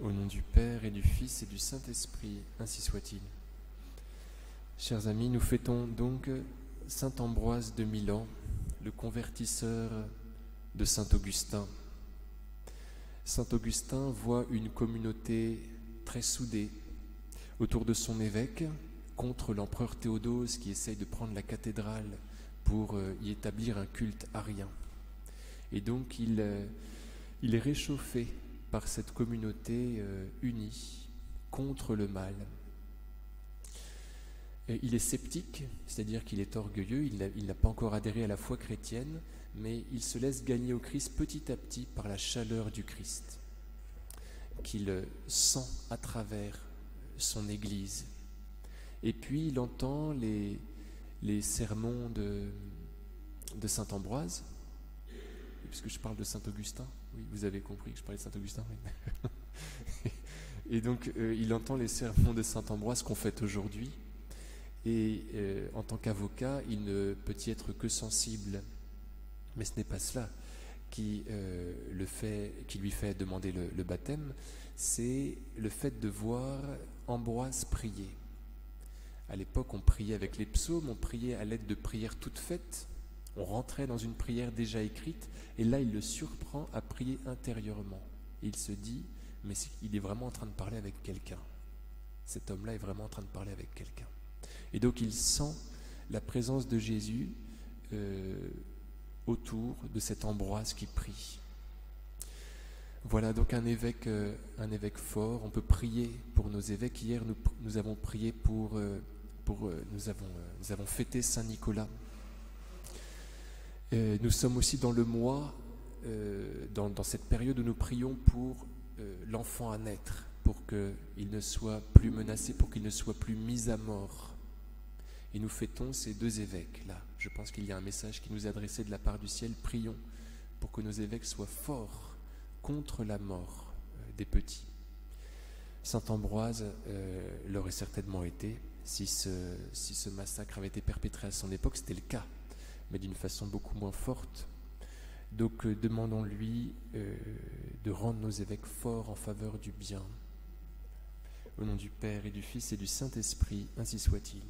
Au nom du Père et du Fils et du Saint-Esprit, ainsi soit-il. Chers amis, nous fêtons donc saint Ambroise de Milan, le convertisseur de saint Augustin. Saint Augustin voit une communauté très soudée autour de son évêque contre l'empereur Théodose qui essaye de prendre la cathédrale pour y établir un culte arien. Et donc il est réchauffé par cette communauté unie contre le mal. Et il est sceptique, c'est-à-dire qu'il est orgueilleux, il n'a pas encore adhéré à la foi chrétienne, mais il se laisse gagner au Christ petit à petit par la chaleur du Christ, qu'il sent à travers son Église. Et puis il entend les sermons de saint Ambroise, puisque je parle de saint Augustin. Oui, vous avez compris que je parlais de saint Augustin. Oui. Et donc il entend les sermons de saint Ambroise qu'on fête aujourd'hui. Et en tant qu'avocat, il ne peut y être que sensible. Mais ce n'est pas cela qui lui fait demander le baptême, c'est le fait de voir Ambroise prier. À l'époque, on priait avec les psaumes, on priait à l'aide de prières toutes faites, on rentrait dans une prière déjà écrite, et là, il le surprend à prier intérieurement. Et il se dit, mais il est vraiment en train de parler avec quelqu'un. Cet homme-là est vraiment en train de parler avec quelqu'un. Et donc il sent la présence de Jésus autour de cet Ambroise qui prie. Voilà donc un évêque fort. On peut prier pour nos évêques. Hier nous avons prié nous avons fêté Saint Nicolas. Nous sommes aussi dans le mois, dans cette période où nous prions pour l'enfant à naître, pour qu'il ne soit plus menacé, pour qu'il ne soit plus mis à mort. Et nous fêtons ces deux évêques-là. Je pense qu'il y a un message qui nous est adressé de la part du ciel. Prions pour que nos évêques soient forts contre la mort des petits. Saint Ambroise l'aurait certainement été si ce massacre avait été perpétré à son époque. C'était le cas, mais d'une façon beaucoup moins forte. Donc demandons-lui de rendre nos évêques forts en faveur du bien. Au nom du Père et du Fils et du Saint-Esprit, ainsi soit-il.